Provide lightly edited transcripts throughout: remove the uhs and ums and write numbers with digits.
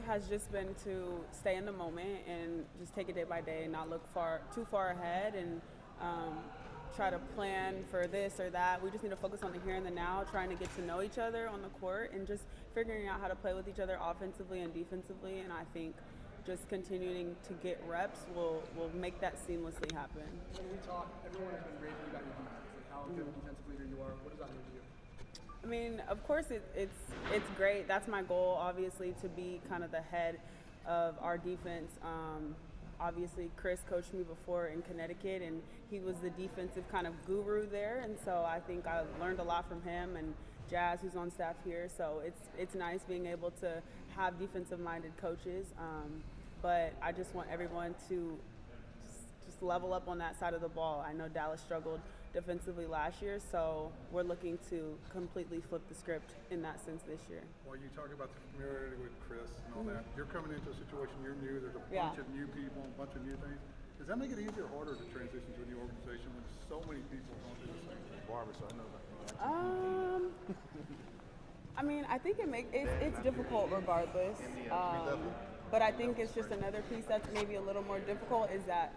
has just been to stay in the moment and just take it day by day and not look too far ahead and try to plan for this or that. We just need to focus on the here and the now, trying to get to know each other on the court and just figuring out how to play with each other offensively and defensively. And I think just continuing to get reps will make that seamlessly happen. When we talk, everyone has been raving about your defense, like how good of a defensive leader you are. What does that mean to you? I mean, of course, it's great. That's my goal, obviously, to be kind of the head of our defense. Obviously, Chris coached me before in Connecticut, and he was the defensive kind of guru there. And so I think I learned a lot from him and Jazz, who's on staff here. So it's nice being able to have defensive-minded coaches. But I just want everyone to just level up on that side of the ball. I know Dallas struggled defensively last year, so we're looking to completely flip the script in that sense this year. Well, you talk about the familiarity with Chris and all that. You're coming into a situation you're new. There's a bunch of new people, a bunch of new things. Does that make it easier or harder to transition to a new organization when so many people don't do the same thing? Barbara, so I know that. I mean, I think it's difficult regardless. But I think it's just another piece that's maybe a little more difficult is that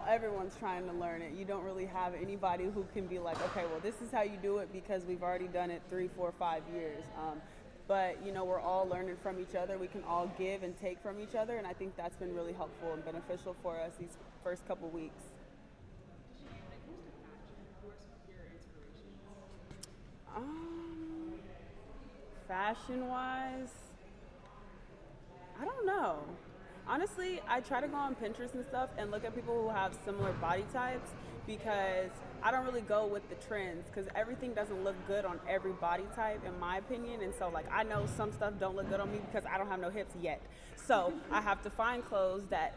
everyone's trying to learn it. You don't really have anybody who can be like, okay, well, this is how you do it because we've already done it 3, 4, 5 years. But, we're all learning from each other. We can all give and take from each other, and I think that's been really helpful and beneficial for us these first couple weeks. Fashion-wise, I don't know. Honestly, I try to go on Pinterest and stuff and look at people who have similar body types because I don't really go with the trends because everything doesn't look good on every body type in my opinion. And so I know some stuff don't look good on me because I don't have no hips yet. So I have to find clothes that,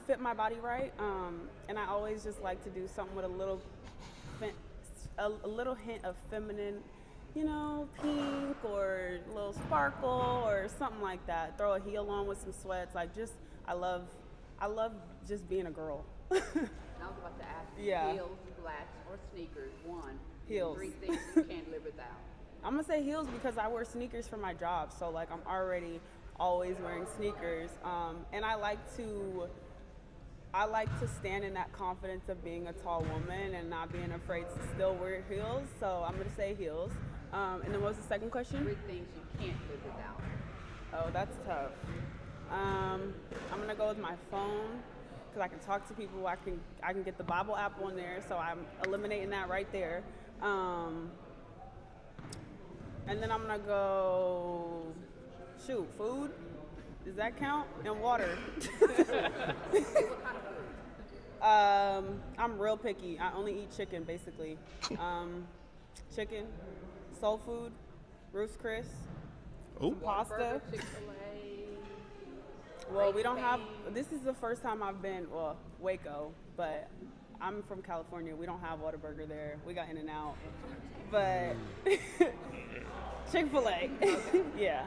fit my body right. And I always just like to do something with a little hint of feminine, pink or a little sparkle or something like that. Throw a heel on with some sweats. I love just being a girl. I was about to ask you, heels, flats, or sneakers. One. Heels. 3 things you can't live without. I'm gonna say heels because I wear sneakers for my job. So I'm already always wearing sneakers. And I like to stand in that confidence of being a tall woman and not being afraid to still wear heels. So I'm gonna say heels. And then what was the second question? 3 things you can't live without. Oh, that's tough. I'm gonna go with my phone because I can talk to people. I can get the Bible app on there, so I'm eliminating that right there. And then I'm gonna go food. Does that count? And water. I'm real picky. I only eat chicken basically. Chicken, soul food, Ruth's Chris, pasta. Well, we don't have, this is the first time I've been, Waco, but I'm from California. We don't have Whataburger there. We got In-N-Out. But Chick-fil-A. Yeah.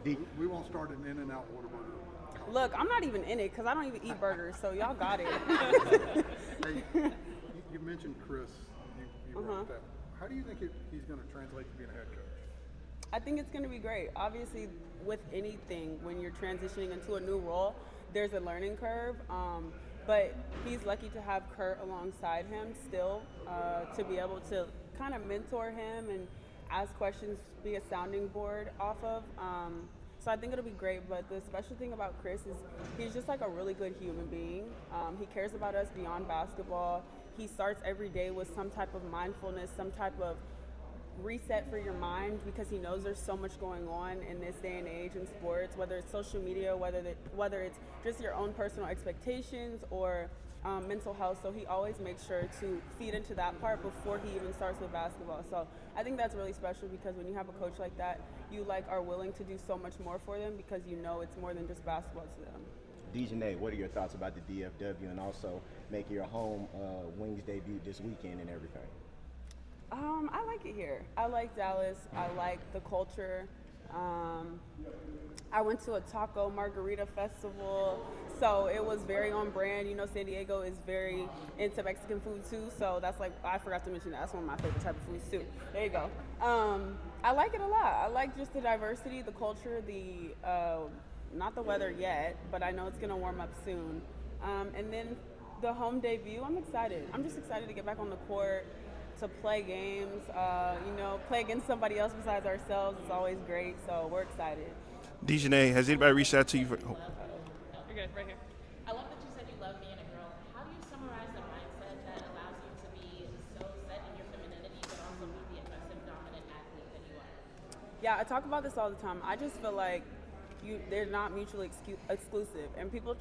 We won't start an In-N-Out Whataburger. Look, I'm not even in it because I don't even eat burgers, so y'all got it. Hey, you mentioned Chris. You wrote that. How do you think he's going to translate to being a head coach? I think it's going to be great. Obviously, with anything, when you're transitioning into a new role, there's a learning curve. But he's lucky to have Kurt alongside him still to be able to kind of mentor him and ask questions, be a sounding board off of. So I think it'll be great. But the special thing about Chris is he's just a really good human being. He cares about us beyond basketball. He starts every day with some type of mindfulness, some type of reset for your mind because he knows there's so much going on in this day and age in sports, whether it's social media, whether it's just your own personal expectations or mental health. So he always makes sure to feed into that part before he even starts with basketball. So I think that's really special because when you have a coach like that, you are willing to do so much more for them because it's more than just basketball to them. Dijonai, what are your thoughts about the DFW and also making your home Wings debut this weekend and everything? I like it here. I like Dallas. I like the culture. I went to a taco margarita festival, so it was very on brand. San Diego is very into Mexican food too, so that's I forgot to mention that. That's one of my favorite type of foods too. There you go. I like it a lot. I like just the diversity, the culture, the not the weather yet, but I know it's gonna warm up soon. And then the home debut, I'm excited. I'm just excited to get back on the court, to play games. Play against somebody else besides ourselves is always great. So we're excited. Dijonai, has anybody reached out to you? You're good, right here. I love that you said you love being a girl. How do you summarize the mindset that allows you to be so set in your femininity, but also be the aggressive, dominant athlete that you are? Yeah, I talk about this all the time. I just feel like they're not mutually exclusive, and people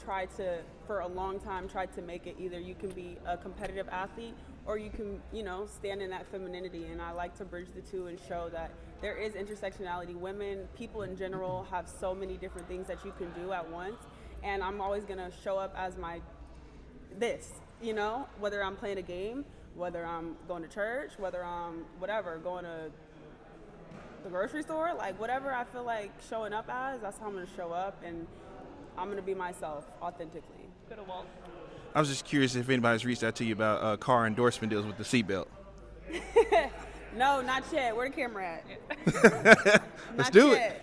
for a long time, tried to make it either you can be a competitive athlete or you can, stand in that femininity. And I like to bridge the two and show that there is intersectionality. Women, people in general, have so many different things that you can do at once. And I'm always gonna show up as whether I'm playing a game, whether I'm going to church, whether I'm going to the grocery store, like whatever I feel like showing up as, that's how I'm gonna show up, and I'm gonna be myself authentically. Go to Walt. I was just curious if anybody's reached out to you about car endorsement deals with the seatbelt. No, not yet. Where the camera at? Let's do it.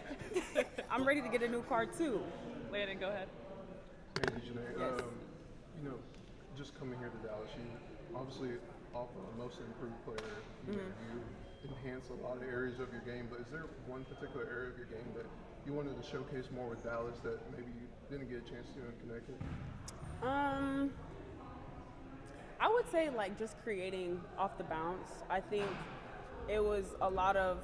I'm ready to get a new car too. Landon, go ahead. Hey, Dijonai, Yes. Just coming here to Dallas, you obviously offer a most improved player. You enhance a lot of areas of your game, but is there one particular area of your game that you wanted to showcase more with Dallas that maybe you didn't get a chance to in Connecticut? I would say just creating off the bounce. I think it was a lot of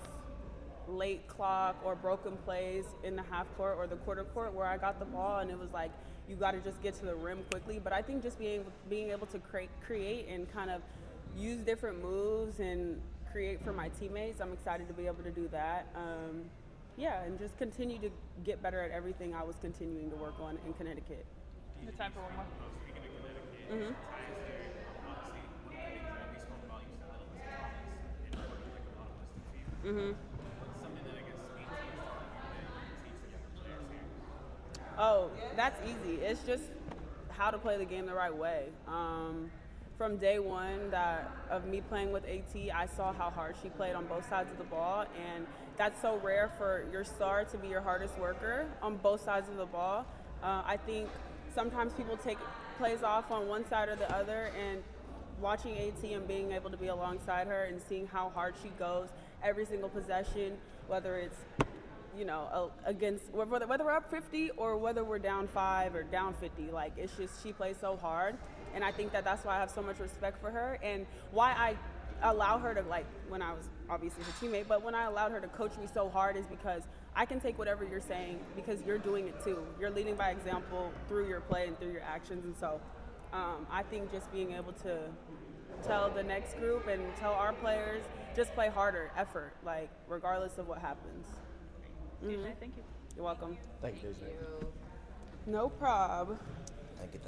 late clock or broken plays in the half court or the quarter court where I got the ball and it was like you got to just get to the rim quickly. But I think just being able to create and kind of use different moves and create for my teammates, I'm excited to be able to do that. And just continue to get better at everything I was continuing to work on in Connecticut. You have time for one more? Speaking of Connecticut, Mm-hmm. something that I guess speaks to you that you teach the younger players here. Oh, that's easy. It's just how to play the game the right way. From day one of me playing with AT, I saw how hard she played on both sides of the ball, and that's so rare for your star to be your hardest worker on both sides of the ball. I think sometimes people take plays off on one side or the other, and watching AT and being able to be alongside her and seeing how hard she goes every single possession, whether it's whether we're up 50 or whether we're down 5 or down 50, it's just she plays so hard, and I think that's why I have so much respect for her and why I allow her to when I was obviously her teammate, but when I allowed her to coach me so hard is because I can take whatever you're saying because you're doing it too. You're leading by example through your play and through your actions, and so I think just being able to tell the next group and tell our players just play harder, effort, regardless of what happens. Mm-hmm. Thank you. You're welcome. Thank you, Dijonai. No prob. Thank you.